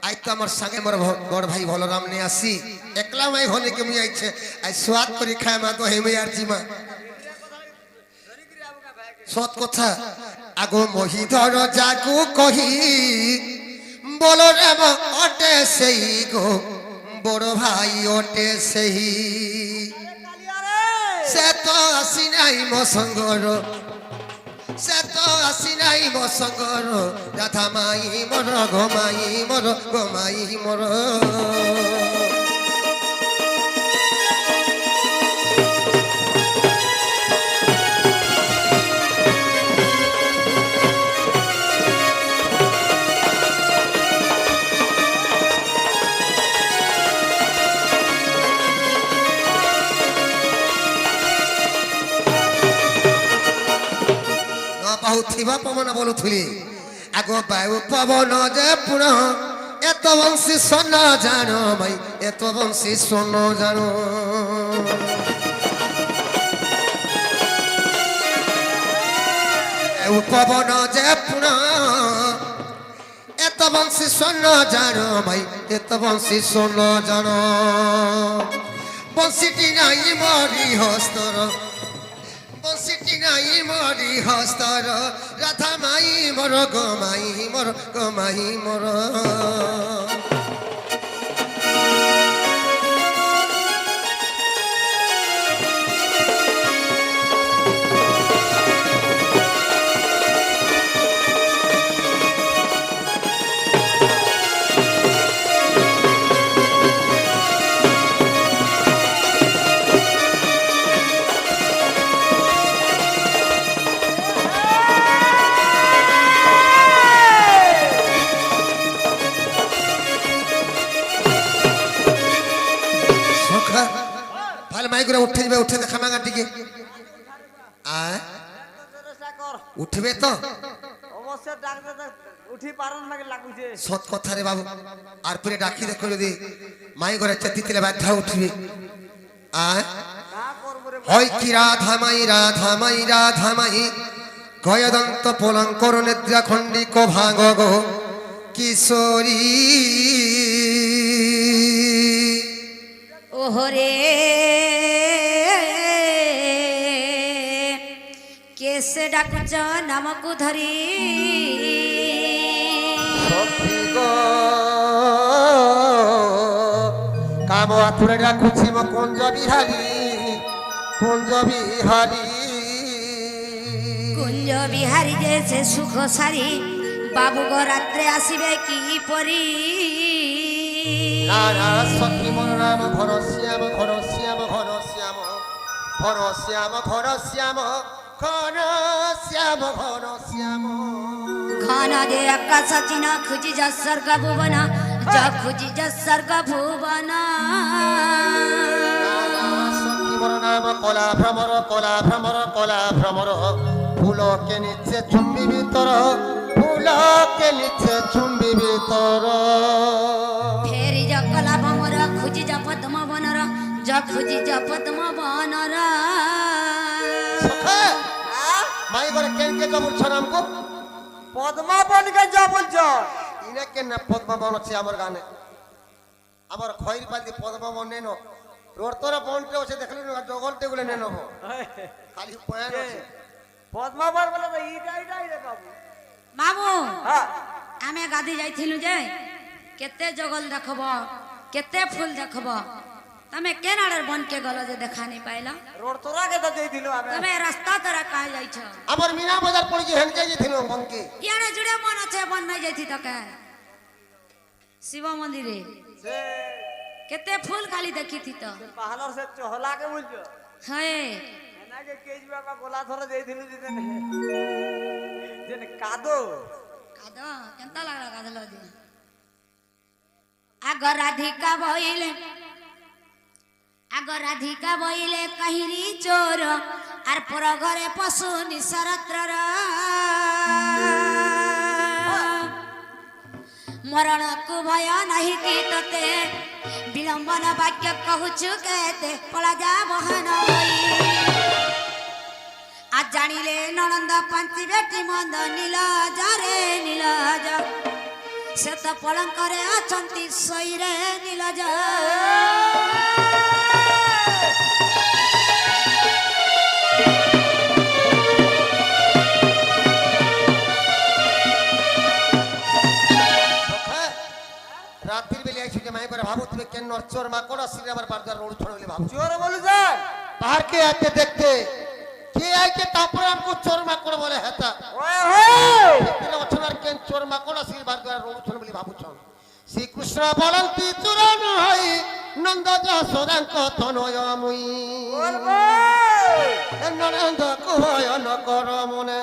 আজ তো আমার সঙ্গে মোর বড় ভাই বলরাম নিয়ে আসি একলা মাই হলে কি মুই আইছে আজ স্বাদ করে খায় মা তো হেমে আর জিমা সৎ কথা আগো মহিধর জাগু কহি বলরাম অটে সেই গো বড় ভাই অটে সেই সে তো আসি নাই মো সঙ্গর সে তো আসি নাই মো সঙ্গর রাধা মাই মর ঘমাই মর ঘমাই মর থিবা পবন বলুথিলি আগ বায়ু পবন যে পুণ এত বংশী সোন জানো ভাই এত বংশী সোন জানো পবন যে পুণ এত বংশী সোন জানো ভাই এত বংশী সোন জানো বংশীটি নাই মরি হস্তর বংশীটি নাই মরি হস্তর রাধা মাই মর গমাই মর গমাই মর উঠে দেখা মাগার দিকে উঠবে তো সৎ কথা রে বাবু আর পরে ডাকি দেখো যদি মাই ঘরে চেতিলে বাধ্যা উঠবে হয় কি রাধামাই রাধামাই রাধামাই গয়দন্ত পলঙ্কর নিদ্রা খণ্ডিক ভাগ গো কিশোরী ওহরে কেসে ডাকুছ নামকু ধরি কাম আতুরে ডাকুছি মো কুঞ্জ বিহারী কুঞ্জ বিহারী কুঞ্জ বিহারী যে সে সুখ সারি বাবু গো রাত্রে আসিবে কি পরি সখী মোর নাম ঘর শ্যাম ঘর শ্যাম ঘর শ্যাম ঘর শ্যাম ঘর শ্যাম ঘর শ্যাম ঘর শ্যাম ঘন যে আকাশ চিন খুঁজি যা স্বর্গ ভুবন যা খুঁজি যা স্বর্গ ভুবন সখী মোর নাম কলা ভ্রমর কলা ভ্রমর কলা ভ্রমর ফুলকে নিচ্ছে চুম্বি ভিতর ফুলকে নিচ্ছে চুম্বি ভিতর ফেরি যা কলা ভ্রমর খুঁজি যা পদ্ম বনর যা খুঁজি যা পদ্ম বনর মাই ঘরে কেন কে যা বলছ নামকো পদ্মা বনকে যা বলছ ইনা কেন পদ্মা বন আছে আমার গানে আমার খৈর পালদি পদ্মা বন নেনো রোড তোরা বনতে আছে দেখলি না জগলতে গুলো নেনো খালি পয়ান আছে পদ্মা বন বলে তো এইটাই রে বাবু মামু হ্যাঁ আমি গাধি যাইছিলু যে কেতে জগল দেখব কেতে ফুল দেখব তুমি কেন আড়ের বনকে গল যে দেখা নাই পাইলা রোড তোরা কে তো দেই দিলো আমি তুমি রাস্তা তোরা কাই যাইছ আমার মিনা বাজার পড়ি হেন যাই দিছিল বনকে ইয়ারে জুড়ে মন আছে বন নাই যাইতি তকে শিব মন্দিরে সে কেতে ফুল খালি দেখিতি তো পাহাড়র সে চহলা কে বলছ হ্যাঁ এনা কে কেজ বাবা গোলা ধরে দেই দিলু যে কাদো কাদ কেনতা লাগলা কাদলো দি আগ রাধিকা বইলে কাহিরি চোর আর পর ঘরে পশু নিশরত্রর মরণକୁ ଭୟ ନାହିଁ କି ତତେ ବିଳମ୍ବନ ବାକ୍ୟ କହୁଛୁ କେତେ ପଳା ଯା ବହନ ହୋଇ ଆ ଜାଣିଲେ ନଣନ୍ଦ ପାଞ୍ଚିବେ କି ମନ୍ଦ ନୀଳଜ ରେ ନୀଳଜ ସେ ତ ପଳଙ୍କରେ ଅଛନ୍ତି ଶୋଇରେ ନୀଲଜ রাত্রির বেলে আইছি যে মাই করে ভাবুতবে কেন চোর মাকড় আসলে আমার বারদার রোড ছড় বলে ভাবু চোর বলছেন बाहर के आते देखते के आके तापर हमको चोर माकड़ बोले हेता ওই হই तेरे अछनार केन चोर माकड़ असली बार द्वारा रोड छन बोली भाबु छन श्री कृष्ण बोलंती चुरान हई नंद जसोदांक तनय मुई বলবো ननंद कुहय न कर मने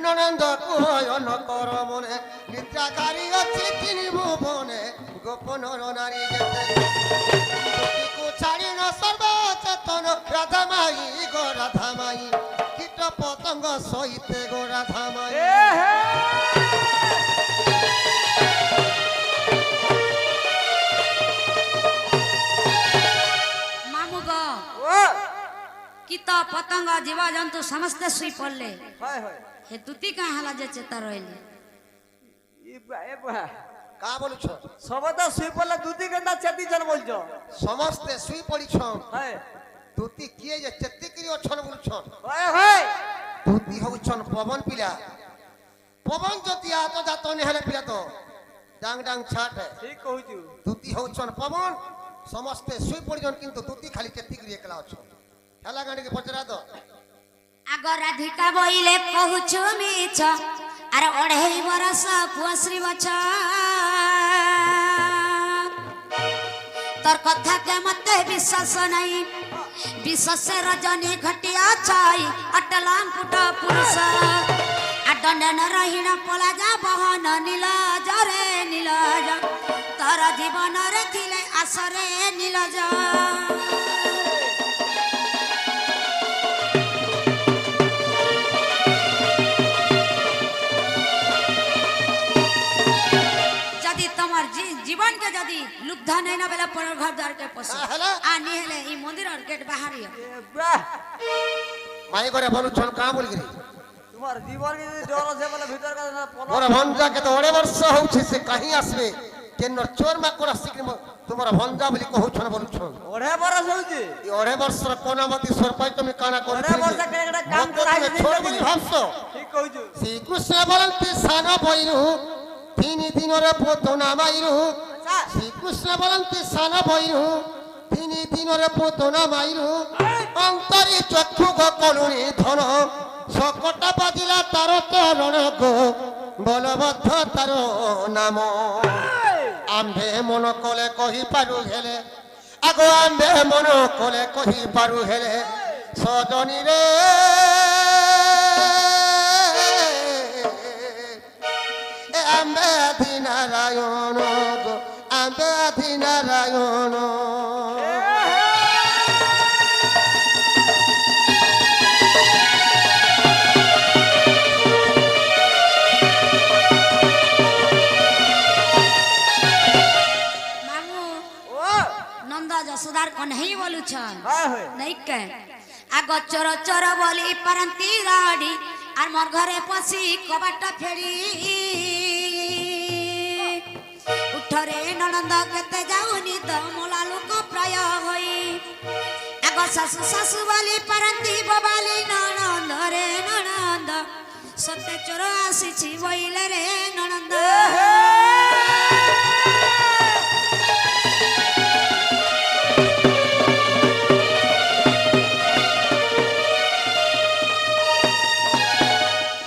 ननंद कुहय न कर मने नित्याकारी अछि तिनि भुवने गोपन नारी जेते को छाड़ी न सर्वचेतन राधामाई गो राधामाई कीट पतंग सहिते गो राधामाई এ হে ମାମୁ ଗ ও କୀଟ ପତଙ୍ଗ ଜୀବଜନ୍ତୁ ସମସ୍ତେ ଶୋଇ ପଡ଼ିଲେ হয় হয় ହେ ତୁତି କାଁ ହେଲା ଯେ ଚେତା ରହିଲେ এ বা का बोलु छ সবদা শুই পড়লে দুটি গেন্দা চেতি জন বলছো समस्त सुई पड़ी छन হয় तुती किए जे चेत्ती करी अछन बोलु छन ওই হই तुती हउ छन पवन पिला पवन जति आतो जातो ने हेले पिला तो डांग डांग छाट है ঠিক কହୁছু तुती हउ छन पवन समस्त सुई पड़ी जन किंतु तुती खाली चेत्ती करी एकला छ हेला गाड़ी के पचरा दो ଆଗ ରାଧିକା ବଇଲେ କହୁଛୁ ମିଛ ଆରେ 2.5 ବରଷ ପୁଅ ଶ୍ରୀ ବଛ তোর কথা কে মতে বিশ্বাস নাই বিশ্বাসে রজনী ঘটিয়া ছাই অটলাম পুট পুরুষ আডন্ডন রহিণ পলা যা বহন নীল জরে নীল তোর জীবনরে থিলে আসরে নীল যদি তোমার জীবন के यदि लुब्ध नहीं ना बेला पर घर द्वार के पसो हेला आ नहीं हेले ई मंदिर और गेट बाहरिया এ বা माई करे बोलु छन का बोल गिरी তোমার জীবন কি যদি ডর আছে বলে ভিতর কাছে না পল मोर भंजा के तो 2 वर्ष हउ छै से कहीं आसबे केन चोर मा कोरा सिक्र तुमर भंजा बोली कहू छन बोलु छन ওরে বরস হউছি ई 2 वर्ष कोनामती सरपाई তুমি काना कर ওরে বরস কেন একটা কাম করাই छोड़ बोली भाबसो ঠিক কইছু श्री कृष्ण बोलंती सान बइरु 3 दिनरे पोतना माइरु আচ্ছা श्री कृष्ण बोलंती सान बइरु 3 दिनरे पोतना माइरु अंतरी चक्षु गो कलुनी धन सकटा बाजिला तार तरण गो बलबद्ध तार नाम आम्भे मन कले कहि पारु हेले आगो आम्भे मन कले कहि पारु हेले सजनी रे आम्बे आदि नारायण गो आम्बे आदि नारायण मामू ও नंद जसोदार कन्हई बोलु छन হয় হয় नहीं के आग चोर चोर बोली परंती गाड़ी আর মোর ঘরে পশি কবাটা ফেড়ি উঠরে ননন্দ কেতে যাউনি তো মোলা লোক প্রায় হই আগ শাশু শাশু বলি পারন্তি ববালি ননন্দ রে ননন্দ সত্যে চোর আসিছি বইলে রে ননন্দ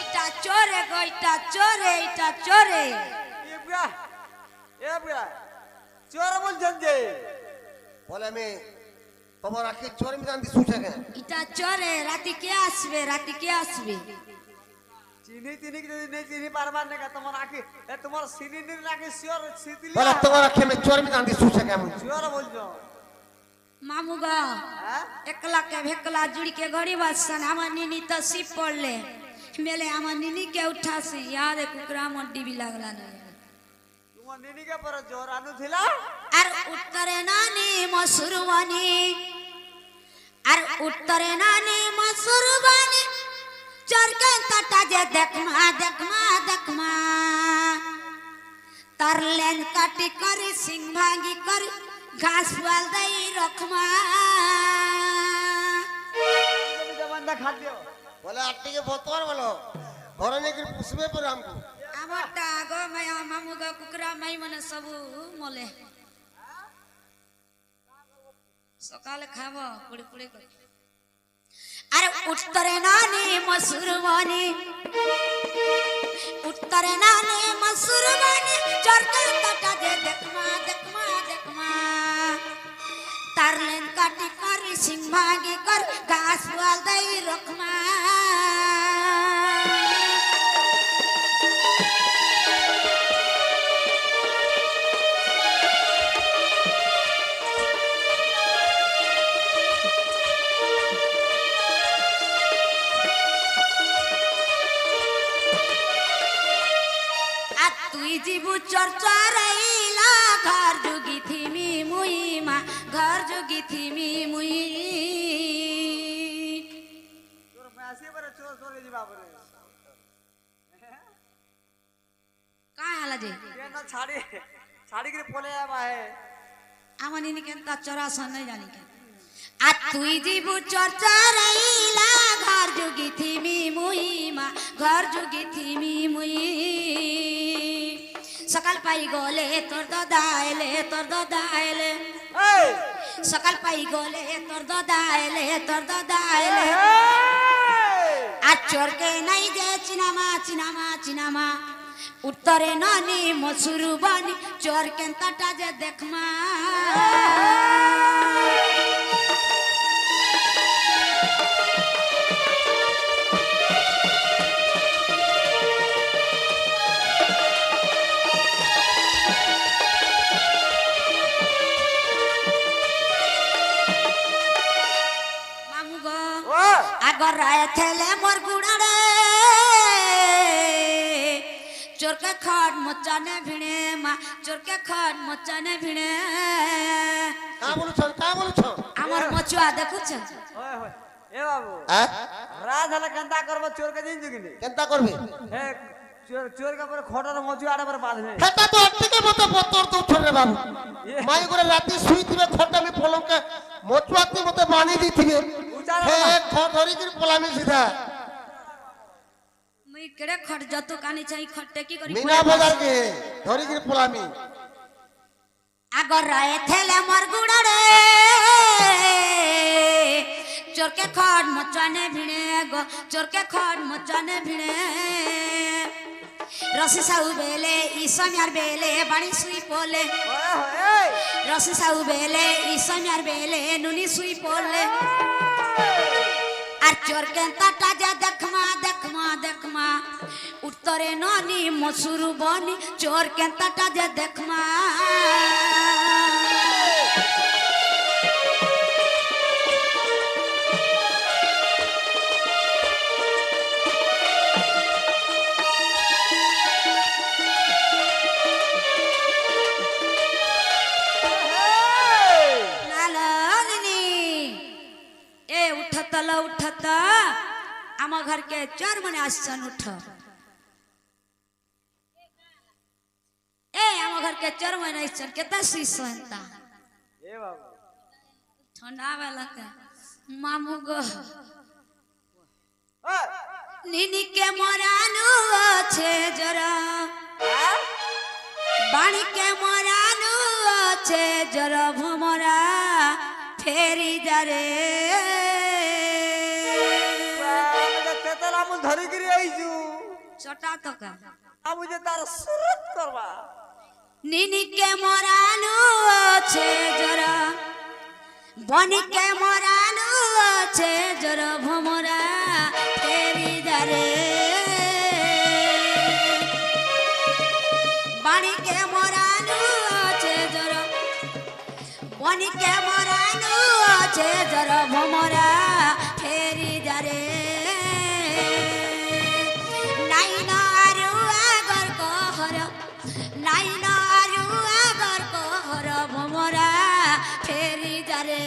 ইটা চোরে গো ইটা চোরে ইটা চোরে এ বুড়া চোর বলছেন যে बोले मैं তোমার আখি চোর মিজান দি সুছে কে ইটা চোরে রাতি কে আসবে রাতি কে আসবে চিনি চিনি কি যদি নেই চিনি পারবার না তোমার আখি এ তোমার চিনি নি রাখি শিওর সিতিলি बोले তোমার আখি মে চোর মিজান দি সুছে কে আমি শিওর বলছো মামুগা হ্যাঁ একলা के भेकला जुड़ी के घड़ी बसन আমার निनी तो सिप पड़ले मेले আমার निनी के उठा से याद कुकरा मड्डी भी लागला नहीं তোমার নিনিকে পরে জোর আনু ছিলা আর উত্তরে নানি মসুরবানি আর উত্তরে নানি মসুরবানি চরকে তাটা যে দেখমা দেখমা দেখমা तार लेन काटी करी सिंह भांगी करी घास पुआल दई रखमा बंदा खाद्य বলে আর টিকে ভতর বলো ঘরে নাকি পুষবে পরে আমকু আমার টাগো মায়া মামুগা কুকুরা মাই মানে সবু মলে সকালে খাবো পুড়ি পুড়ি করে আরে উত্তরে নানি মসুর বানি উত্তরে নানি মসুর বানি চরকা টাটা দে দেখমা দেখমা দেখমা তার লেন কাটি করি সিং ভাগে কর ঘাস পুয়াল দই রখমা जीबू चरचरैला घर जोगी थिमी मुईमा घर जोगी थिमी मुई তোর মেসে পরে চোর চোর দিবা পরে काय हाला जे কেন ছাড়ি ছাড়ি করে পলে যাবা হে আমনি নি কেন তা চরাস নাই জানি কেন आ तुई जीबू चरचरैला घर जोगी थिमी मुईमा घर जोगी थिमी मुई सकाल पाई गोले तोर ददाइले এই सकाल पाई गोले तोर ददाइले आज चोर के नहीं दे चिनामा चिनामा चिनामा उत्तरे नानी मसुरु बानी चोर के तटा जे देखमा अगर राय थेले मोर गुड़ाड़े चोर के खाट मचाने भिड़े माँ चोर के खाट मचाने भिड़े কা বলছো আমার মচুয়া দেখুছ ওই ওই এ বাবু হ্যাঁ রাত হলে কেনতা করব চোর কে দিন জুগিনি কেনতা করবে হে চোর কে পরে খটার মজু আড়ে পরে বাঁধবে হেটা তো আর টিকে মতো পতর তো উঠরে বাবু মাই করে রাতে শুইতিবে খটামি পলকে মচুয়াতি মতে বানি দিতিবে হে খট ধরি করে পলামি সিধা মুই কেড়ে খট যত কানি চাই খটে কি করি মিনা বাজার কে ধরি করে পলামি अगर राय थेले मोर गुड़ाड़े चोर के खाट मचाने भिड़े गो चोर के खाट मचाने भिड़े रसी साउ बेले ईसम्यार बेले बाणी सुई पोले ওই ওই रसी साउ बेले ईसम्यार बेले नुनी सुई पोले আর চোর কেনতা টাজা দেখমা দেখমা দেখমা উত্তরে ননি মসুরু বনি চোর কেনতা টাজা দেখমা उठता आम घर के चार मने आसन उठ ए आम घर के चार मने आसन केता सीसनता এ বাবু ठंडा वाला के मामू गो ওই निनी के मोरानु छे जरा बाणी के मोरानु छे जरा भमरा फेरी जारे তেতাল আমুল ধরি গিরি আইছু छोटा तो का আমু যে তার সুরত করবা निनी के मोरानु छे जरा बनी के मोरानु छे जरा भमरा फेरी जारे बाणी के मोरानु छे जरा बनी के मोरानु छे जरा भमरा फेरी जारे भमरा फेरी जारे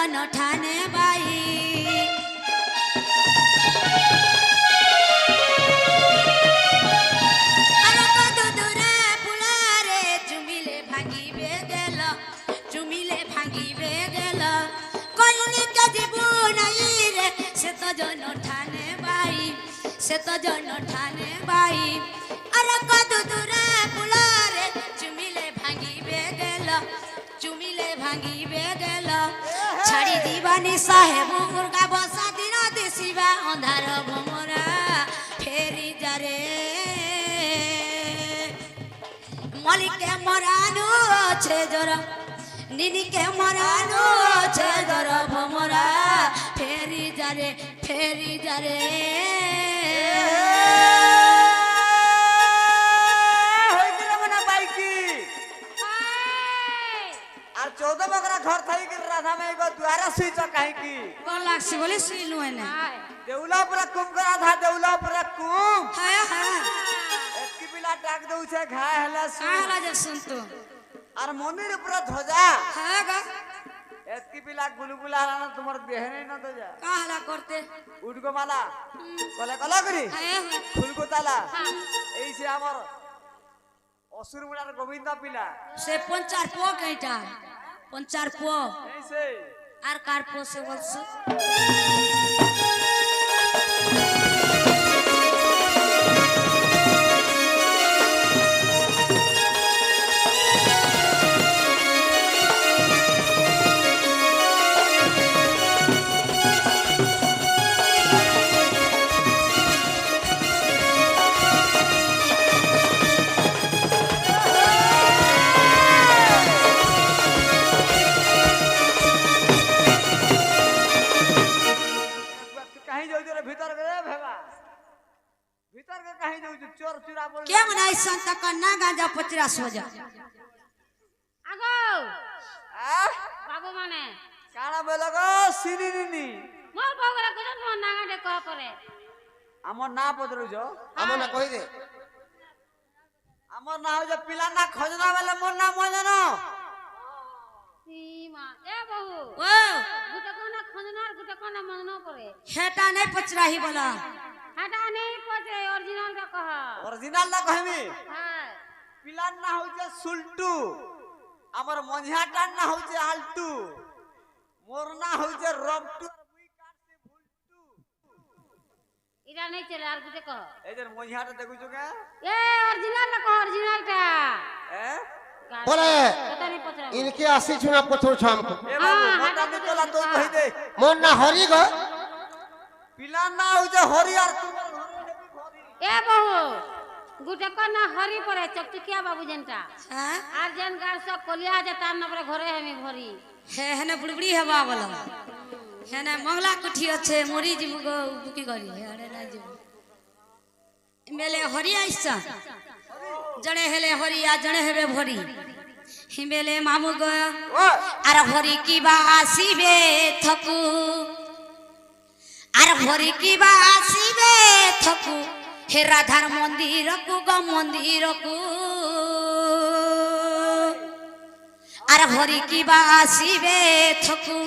জন ঠানে বাই আরে কত দূরে ফুলারে চুমিলে ভাঙিবে গেল চুমিলে ভাঙিবে গেল কইনি কাজিবু নাই রে সে তো জন ঠানে বাই সে তো জন ঠানে বাই আরে কত দূরে ফুলারে চুমিলে ভাঙিবে গেল চুমিলে ভাঙিবে গেল ছাড়ি দিবানি সাহেব মুরগা বসা দিন দিশিবা অন্ধার ভমরা ফেরি যারে মলিকে মরানো আছে জোর নিনিকে মরানো আছে জোর ভমরা ফেরি যারে ফেরি যারে হইছিল মনে বাইকি আর 14 বকরা ঘর থাই কি রাধা মাই গো দুয়ারা সুইচ কাহি কি কোন লাগছে বলে শুইলু এনে দেউলা পুরা কুম করা ধা দেউলা পুরা কুম হ্যাঁ হ্যাঁ একটি পিলা ডাক দউছে ঘা হেলা সু কাহলা যে শুনতো আর মন্দির পুরা ধ্বজা হ্যাঁ গা একটি পিলা গুলগুলা হারানো তোমার দেহে নাই না ধ্বজা কাহলা করতে উডগো মালা কলে কলা করি হ্যাঁ হ্যাঁ ফুলকো তালা এই সে আমার অসুর মুড়ার গোবিন্দ পিলা সে পঞ্চার পো কেটা পঞ্চার পো এই সে আর কার পো সে বলছ কাহি যাউ রে ভিতর রে ভেবা ভিতর কে কাহি যাউ চোর চুরা বল के मनाई संत कन्ना गांजा 50 हो जा আগো আহ বাবু মানে কানা বলে গো সিনি নিনি মোর বউরা কজন মোর নাগাডে কহ পরে আমার না পদরুজ আমার না কই দে আমার না হইছে পিলা না খজনা বেলে মোর নাম মজা না সীমা এ বহু ओ গুটা কোনা খননার গুটা কোনা মনো পরে हेटा नहीं पचराही बोला হাটা নেই পচে অরিজিনাল টা কহ অরিজিনাল না কইমি হ্যাঁ পিলা না হইছে সুলটু আমার মঞ্ঝাটার না হইছে আলটু মোর না হইছে রবটু আর মুই কাটছে ফুলটু এটা নেই চলে আর গুটা কহ এই যে মঞ্ঝাটা দেখুছো কে এ অরিজিনাল টা কহ অরিজিনাল টা হ্যাঁ बोले কথা নেই পচরা इनके आसी चुना पथर छामको এ বাবু মোটা নিতলা তো কই দে मोर ना हरी गो পিলা না হইছে হরি আর তোমার ঘরে হেবি ভরি এ বহু গুটা কোনা হরি পরে চকচকিয়া বাবু জেনটা हां আর জেন গার সব কলিয়া যে তার নপরে ঘরে হেমি ভরি है ना बुड़बुड़ी हवा बोला है ना मंगला कुठी अच्छे मोरी जीव गो बुकी करी अरे ना जीव मेले हरी आइसा जड़े हेले हरी आ जड़े हेबे भरी हिमेले मामू गो ও আর ভরি কিবা আসিবে থকু আর ভরি কিবা আসিবে থকু হে রাধার মন্দিরকু গ মন্দিরকু আর ভরি কিবা আসিবে থকু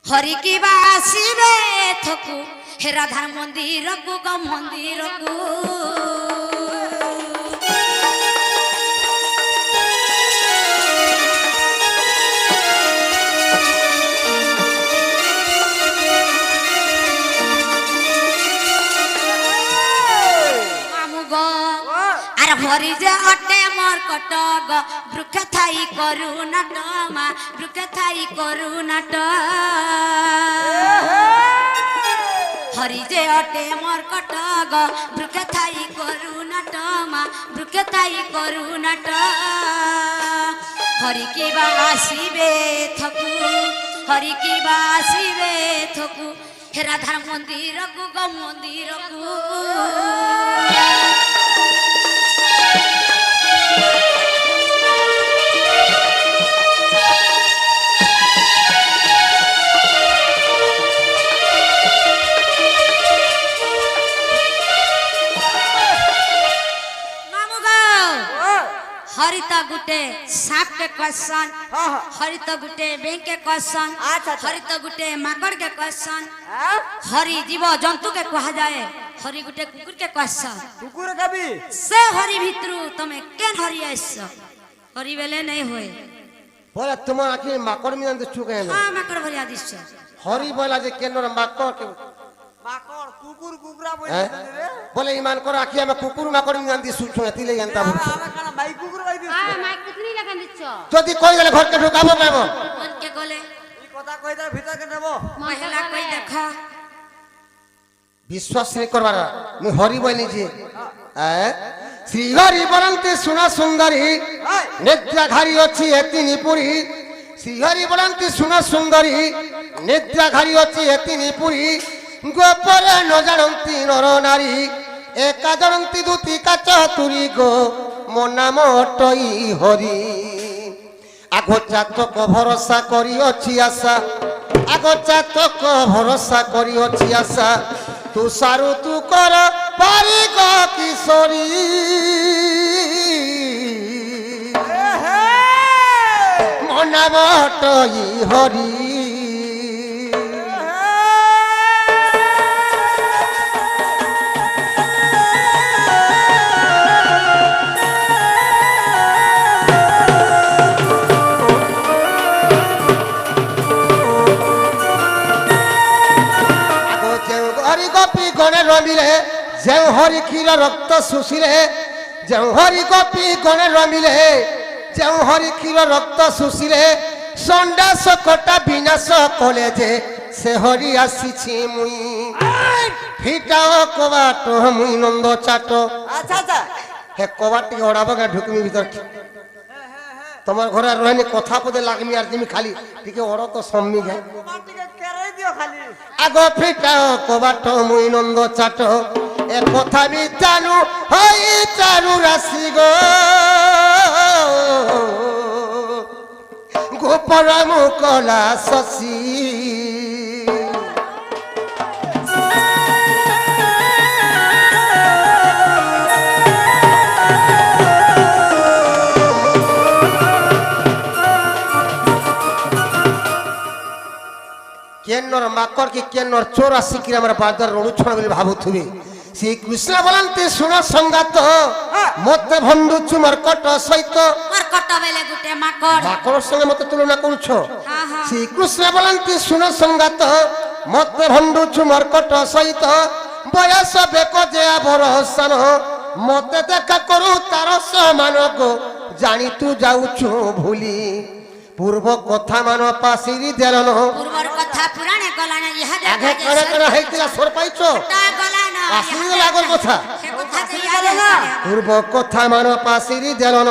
হরি কিবা আসিবে থকু হে রাধার মন্দিরকু গ মন্দিরকু মামু গ আর ভরি যে অটে মোর কটক বৃক্ষ থাই করু নাট মা বৃক্ষ থাই করু নাট হরি যে অটে মোর কটক বৃক্ষ থাই করু নাট মা বৃক্ষ থাই করু নাট হরি কিবা আসিবে থকু হরি কিবা আসিবে থকু হে রাধার মন্দিরকু গ মন্দিরকু हरि तो गुटे सांप के क्वेश्चन हाँ हाँ हरि तो गुटे बैंक के क्वेश्चन अच्छा, अच्छा। हरि तो गुटे माकड़ के क्वेश्चन हाँ? हरि जीव जंतु के कहा जाए हरि गुटे कुकुर के क्वेश्चन कुकुर कभी से हरि भितरु तमे केन हरि आइस हरि बेले नहीं होए বলে তোমার আঁকি মাকড় মিলান দিচ্ছু কেন हाँ माकड़ भरिया दिस হরি বলা যে কেন মাকড় কে মাকড় কুকুর কুকুরা হ্যাঁ? বলতে রে বলে ইমান করে আঁকি আমি কুকুর মাকড় মিলান দিচ্ছু তিলে জানতা আমরা আমরা কানা মাই কুকুর বাই দিছ হ্যাঁ মাইক কিতনি লাগান দিচ্ছ যদি কই গেলে ঘরকে ঢুকাবো পাবো मन के गोले এই কথা কই দা ভিতর কে নেব महिला कोई देखा বিশ্বাস নেই করবার মুই হরি বলি যে শ্রী হরি বলন্তি সুনা সুন্দরী হাই নিদ্রা ঘারি অছি এতিনি পুরী শ্রী হরি বলন্তি সুনা সুন্দরী নিদ্রা ঘারি অছি এতিনি পুরী গোপরে ন জানন্তি নর নারী একা জানন্তি দুতি কাচ তুরি গো মো নাম অটই হরি আগ চাতক ভরসা করি অছি আশা আগ চাতক ভরসা করি অছি আশা তু সারু তু কর পারি গো কিশোরী মো নাম অটই হরি হরি গোপী গণে রমিলে যে হরি ক্ষীর রক্ত শুষিলে যে হরি গোপী গণে রমিলে যে হরি ক্ষীর রক্ত শুষিলে সন্ডাস কটা বিনাশ কলে যে সে হরি আসিছি মুই ফিটাও কবাট মুই নন্দ চাট আচ্ছা আচ্ছা হে কবাট টিকে ওড়াবো গা ঢুকমি ভিতর তোমার ঘরে আর রহিনি কথা পদে লাগমি আর তুমি খালি টিকে ওড়ো তো সম্মি গে তোমার টিকে কেরাই দিও খালি আগ ফিটাও কবাট মুই নন্দ চাট এ কথা বি জানু হই চারু রাশি গো গোপর মুকলা শশী কেন্নর মাকড় কি কেন্নর চোর আসিকি আমার বাজার রণুছন বলে ভাবুথিবে শ্রী কৃষ্ণ বলন্তি শুণ সংগাত মতে ভণ্ডুছু মর্কট সহিত मरकट बेले गुटे माकड़ মাকড়ের সঙ্গে মতে তুলনা করছ हाँ हाँ শ্রীকৃষ্ণ বলন্তি শুণ সংগাত মতে ভণ্ডুছু মর্কট সহিত বয়স বেক যে বরসান মতে দেখা করু তার সমান গো জানি তু যাউছু ভুলি পূর্ব কথা মান পাশিরি দেলন पूर्वर कथा पुराणे गला ना यह আগে देखा করে করে হইতিলা সর পাইছ ता गला ना আসিরি লাগর কথা से कथा से याद है পূর্ব কথা মান পাশিরি দেলন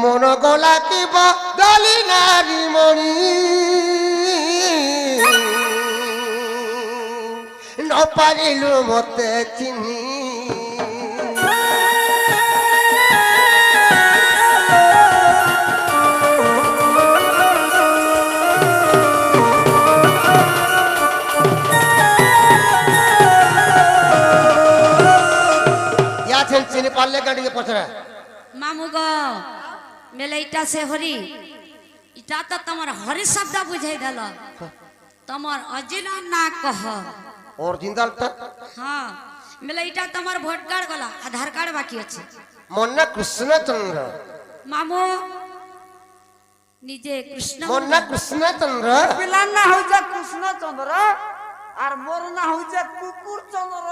মন গলা কি বদলি নারী মণি নপারিলু মতে চিনি ইয়াছেন চিনি পারলে গাড়িকে পছরা मामू गो मेले इटा से हरि इटा तो तमर हरि शब्द बुझाई दल तमर अजिल ना कह और जिंदालता हाँ मेले इटा तमर भोट कार्ड गला आधार कार्ड बाकी अच्छे মন্না কৃষ্ণচন্দ্র मामू निजे कृष्ण মন্না কৃষ্ণচন্দ্র পিলার না হইছে কৃষ্ণচন্দ্র আর মোর না হইছে কুকুর চন্দ্র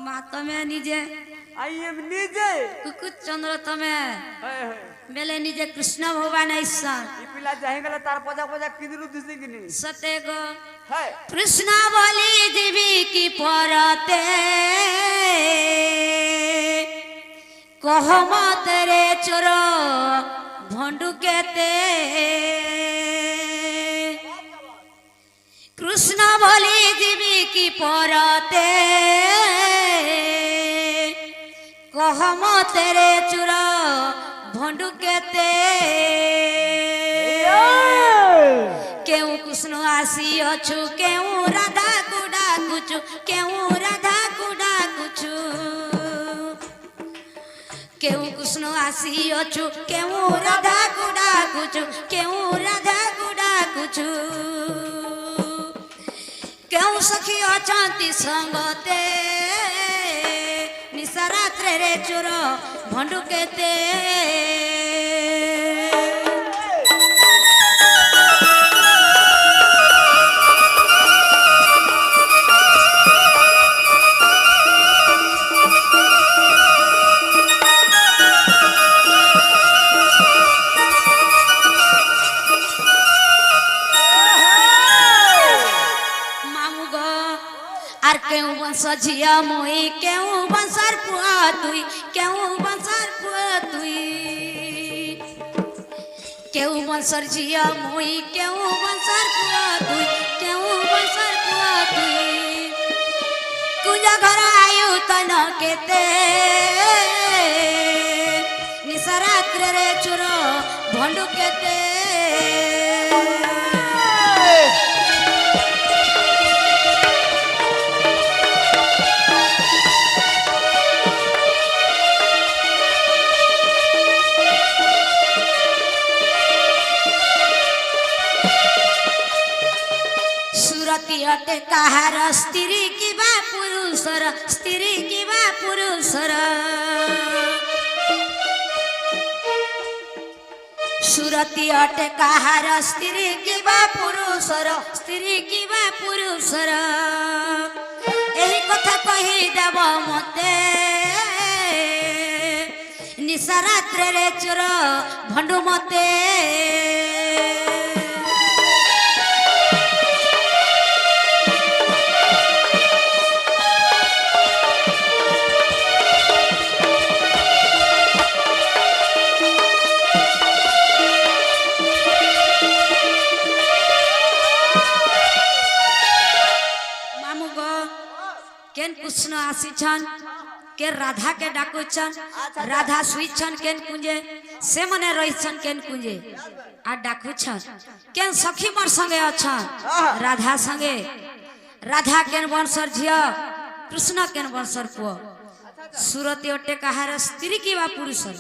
माँ तमे निजे আই এম নিজে कुकुर चंद्र तमे হ্যাঁ হ্যাঁ मेले निजे कृष्ण भगवान ऐसा এই পিলা যাই গেলে তার পজা পজা কিদরু দিছে কিনি सते गो হ্যাঁ कृष्ण बोली देवी की परते कह मत रे चोर भंडू केते कृष्ण बोली देवी की परते कह मत रे चोर भंडू केते केउ कृष्ण आसी अछु केउ राधा कुडा कुचु केउ राधा कुडा कुचु केउ कृष्ण आसी ଆସିଅଛୁ କେଉଁ ରାଧାକୁ ଡାକୁଛୁ କେଉଁ ରାଧାକୁ ଡାକୁଛୁ କେଉଁ ସଖୀ ଅଛନ୍ତି ସଙ୍ଗତେ ନିଶା ରାତ୍ରରେ ଚୋର ଭଣ୍ଡୁ କେତେ আর কেউ বংশ ঝিয়া মুই কেউ বংশর পুয়া তুই কেউ বংশর পুয়া তুই কেউ বংশর ঝিয়া মুই কেউ বংশর পুয়া তুই কেউ বংশর পুয়া তুই কুঞ্জ ঘর আয়ু তন কেতে নিশা রাত্রে চোর ভণ্ডু কেতে ଅଟେ କାହାର ସ୍ତ୍ରୀ କିବା ପୁରୁଷର ସ୍ତ୍ରୀ କିବା ପୁରୁଷର ସୁରତି ଅଟେ କାହାର ସ୍ତ୍ରୀ କିବା ପୁରୁଷର ସ୍ତ୍ରୀ କିବା ପୁରୁଷର ଏହି କଥା କହିଦେବ ମତେ ନିଶା ରାତ୍ରରେ ଚୋର ଭଣ୍ଡୁ ମତେ केन कृष्ण आसीछन के राधा के डाकुछन राधा सुईछन केन कुंजे से मने रहिछन केन कुंजे आ डाकुछन केन सखी मोर संगे अछन राधा संगे राधा केन वंशर झिया कृष्ण केन वंशर पुओ सुरती ओटे कहार स्त्री की बा पुरुषर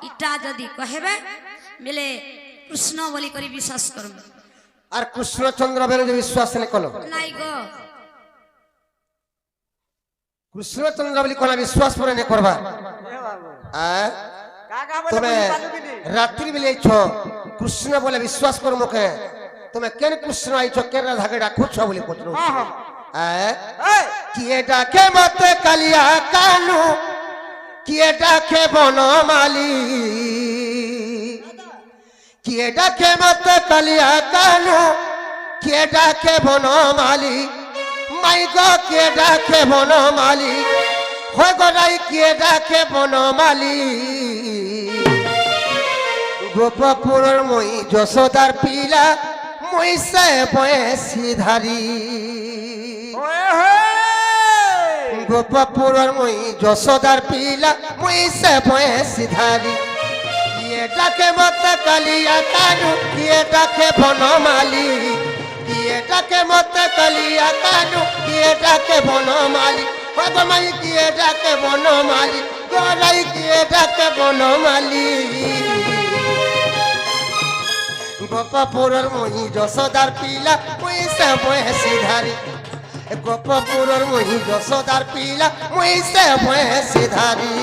इटा जदी कहबे मिले कृष्ण बोली करी विश्वास करम আর কৃষ্ণচন্দ্র বেলে যে বিশ্বাস নে কলো নাই গো কৃষ্ণচন্দ্র বলি কোনা বিশ্বাস পরে নে করবা তুমি রাত্রি বেলে আইছো কৃষ্ণ বলে বিশ্বাস কর মুখে তুমি কেন কৃষ্ণ আইছো কেন রাধাকে ডাকুছ বলি পচরো কিয়ে ডাকে মতে কালিয়া কানু কিয়ে ডাকে বনমালী কিয়ে ডাকে মতে কালিয়া কানু কিয়ে ডাকে বনমালী মাই গো কে ডাকে বনমালী হয় গড়াই কে ডাকে বনমালী গোপপুরের মই যশোদার পিলা মই সে বয়সী ধারি গোপপুরের মই যশোদার পিলা মই সে বয়সী ধারি কিয়ে ডাকে মতে কালিয়া কানু কিয়ে ডাকে বনমালী কিয়ে ডাকে মতে কালিয়া কানু কিয়ে ডাকে বনমালী ভগমাই কিয়ে ডাকে বনমালী গড়াই কিয়ে ডাকে বনমালী গোপপুরের মই যশোদার পিলা মই সে বয়সী ধারি গোপপুরের মই যশোদার পিলা মই সে বয়সী ধারি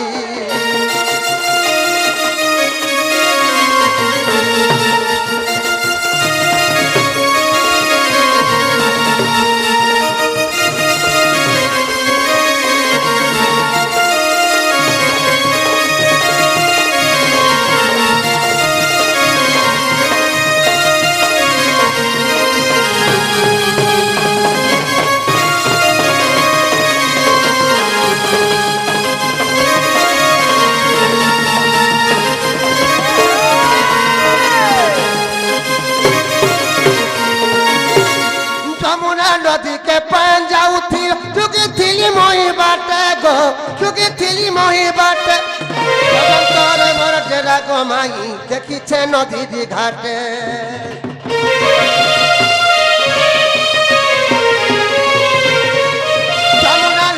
नदी के पान जाऊथी चुकी थिली मोही बाटे गो चुकी थिली मोही बाटे तोरे मोर डेरा गो माई देखी छे नदी दी घाटे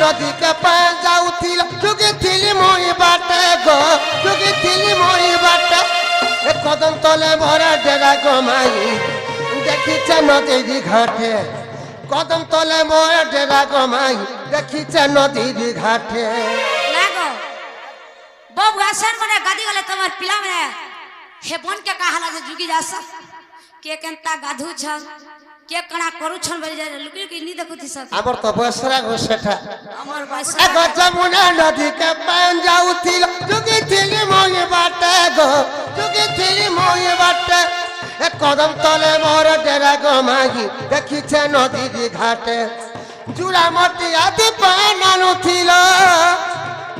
নদীকে পায়ে যাଉছিল জুগিଥିଲି মই বাটে গো জুগিଥିଲି মই বাটে এ কদম তলে ভরা ডেরা গমাই দেখিছে নদীর ঘাটে কদম তলে ভরা ডেরা গমাই দেখিছে নদীর ঘাটে লাগো বউ আসার মানে গাদি গলে তোমার পিলা মানে हे बन के कहाला जे जुगी जास के केनता गाधु छ के कणा करू छन बल जा लुकी लुकी नी देखु थिस আমার তো বসরা গো সেটা हमर बस এ গো যমুনা নদীকে পায়ে যাউছিল জুগিଥିଲି মই বাটে গো জুগিଥିଲି মই বাটে এ কদম তলে ভরা ডেরা গমাই দেখিছে নদীর ঘাটে জুড়া মটি আদি পানানো ছিল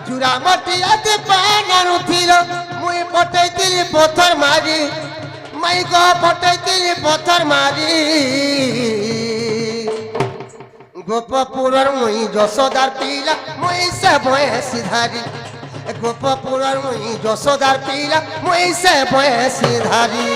জুড়া মটি আদি পানানো ছিল মুই পটাইতিলি পথর মারি মাই গো পটাইতিলি পথর মারি গোপপুরর মুই যশোদার পিলা মুই সে বয়সি ধারি গোপপুরর মুই যশোদার পিলা মুই সে বয়সি ধারি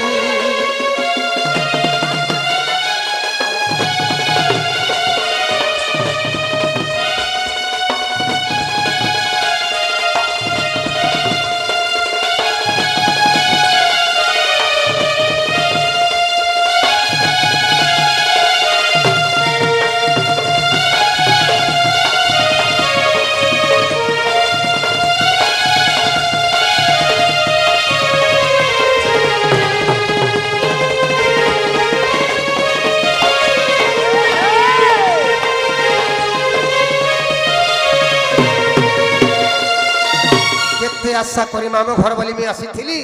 আশা করি মামু ঘর বলি আমি আসিছিলি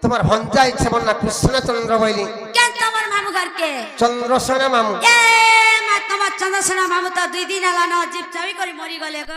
তোমার ভঞ্জা ইচ্ছে বল না কৃষ্ণচন্দ্র বইলি কেন তোমার মামু ঘর के চন্দ্রসেনা মামু ए मा তোমার চন্দ্রসেনা মামু তো 2 দিন আলা না জিপ চাবি করে মরি গলে গো